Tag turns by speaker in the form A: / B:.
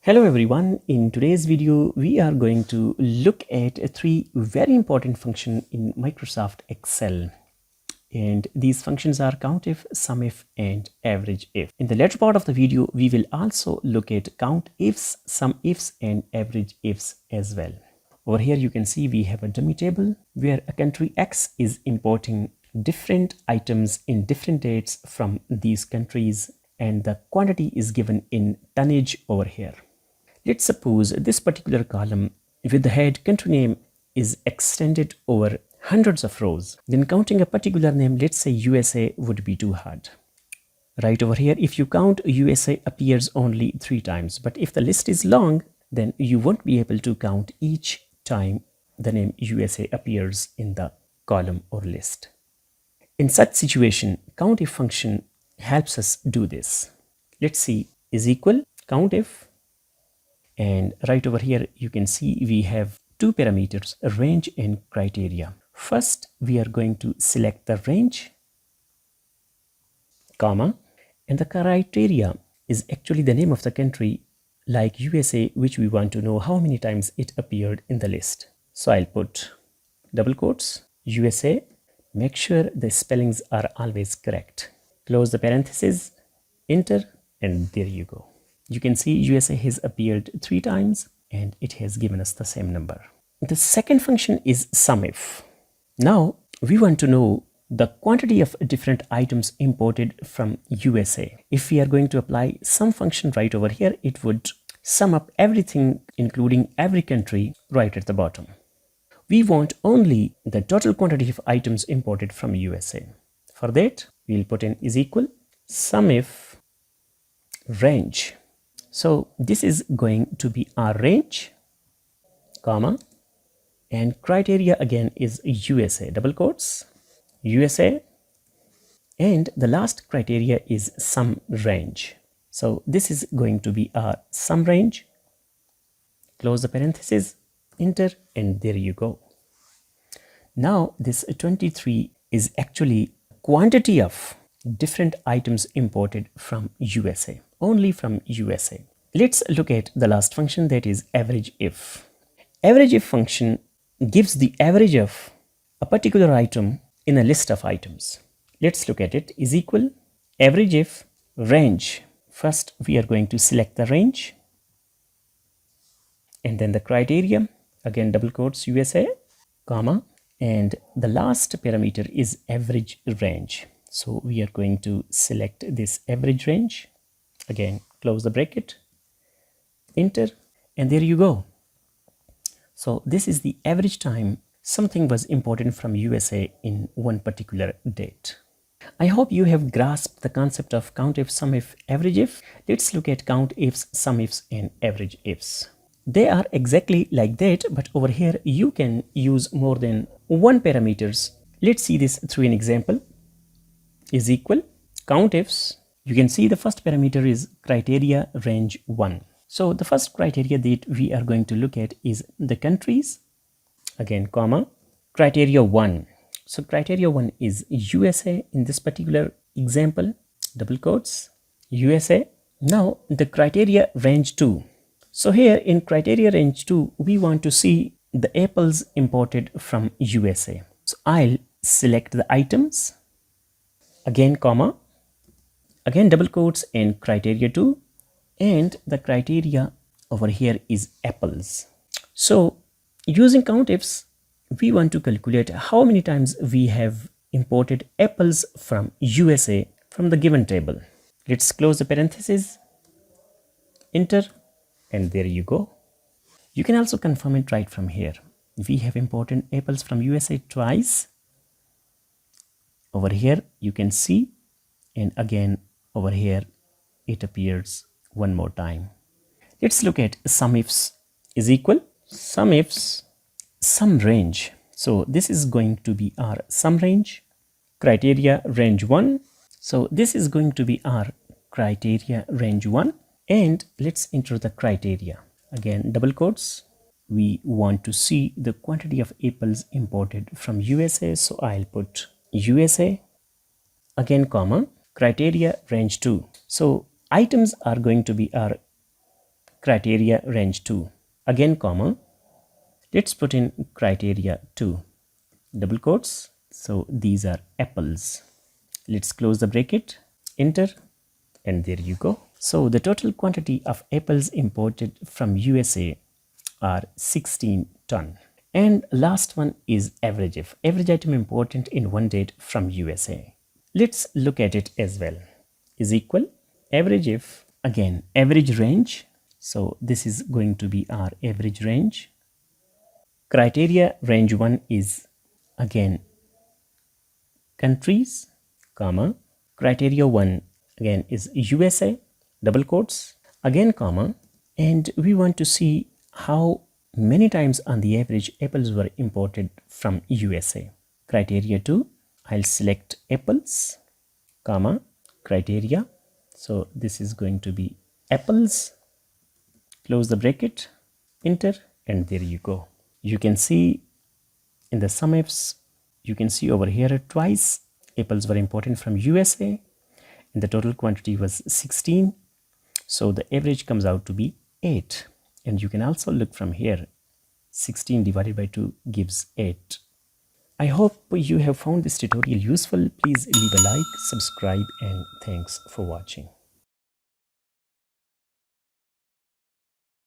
A: Hello everyone, in today's video we are going to look at three very important functions in Microsoft Excel, and these functions are Countif, Sumif and Averageif. In the later part of the video we will also look at Countifs, Sumifs and Averageifs as well. Over here you can see we have a dummy table where a country X is importing different items in different dates from these countries, and the quantity is given in tonnage over here. Let's suppose this particular column with the head country name is extended over hundreds of rows. Then counting a particular name, let's say USA, would be too hard. Right over here, if you count, USA appears only 3 times. But if the list is long, then you won't be able to count each time the name USA appears in the column or list. In such situation, countif function helps us do this. Let's see, is equal countif. And right over here, you can see we have two parameters, range and criteria. First, we are going to select the range, comma, and the criteria is actually the name of the country, like USA, which we want to know how many times it appeared in the list. So I'll put double quotes, USA, make sure the spellings are always correct. Close the parentheses, enter, and there you go. You can see USA has appeared 3 times and it has given us the same number. The second function is Sumif. Now we want to know the quantity of different items imported from USA. If we are going to apply some function right over here, it would sum up everything including every country right at the bottom. We want only the total quantity of items imported from USA. For that, we'll put in is equal Sumif range. So this is going to be our range, comma, and criteria again is USA, double quotes, USA, and the last criteria is sum range. So this is going to be our sum range. Close the parentheses, enter, and there you go. Now this 23 is actually quantity of different items imported from USA, only from USA. Let's look at the last function, that is Averageif. Averageif function gives the average of a particular item in a list of items. Let's look at it, is equal Averageif range. First we are going to select the range and then the criteria, again double quotes USA, comma, and the last parameter is average range. So we are going to select this average range, again close the bracket, enter, and there you go. So this is the average time something was imported from USA in one particular date. I hope you have grasped the concept of Countif, Sumif, Averageif. Let's look at Countifs, Sumifs and Averageifs. They are exactly like that, but over here you can use more than one parameters. Let's see this through an example. Is equal Countifs. You can see the first parameter is criteria range 1. So the first criteria that we are going to look at is the countries, again comma, criteria 1. So criteria 1 is USA in this particular example, double quotes, USA. Now the criteria range 2. So here in criteria range 2, we want to see the apples imported from USA. So I'll select the items, again comma, again double quotes and criteria 2, and the criteria over here is apples. So using Countifs, we want to calculate how many times we have imported apples from USA from the given table. Let's close the parentheses, enter, and there you go. You can also confirm it right from here. We have imported apples from USA twice. Over here you can see, and again over here it appears one more time. Let's look at Sumifs. Is equal Sumifs sum range. So this is going to be our sum range, criteria range 1. So this is going to be our criteria range 1, and let's enter the criteria, again double quotes. We want to see the quantity of apples imported from USA, so I'll put USA, again comma, criteria range 2. So items are going to be our criteria range 2, again comma, let's put in criteria 2, double quotes. So these are apples. Let's close the bracket, enter, and there you go. So the total quantity of apples imported from USA are 16 ton. And last one is Averagif. Average item important in one date from USA. Let's look at it as well. Is equal Averagif, again average range. So this is going to be our average range. Criteria range 1 is again countries, comma, criteria 1 again is USA, double quotes, again comma, and we want to see how many times on the average apples were imported from USA. Criteria 2, I'll select apples, comma, criteria, so this is going to be apples, close the bracket, enter, and there you go. You can see in the Sumifs, you can see over here twice apples were imported from USA and the total quantity was 16. So the average comes out to be 8. And you can also look from here, 16 divided by 2 gives 8. I hope you have found this tutorial useful. Please leave a like, subscribe, and thanks for watching.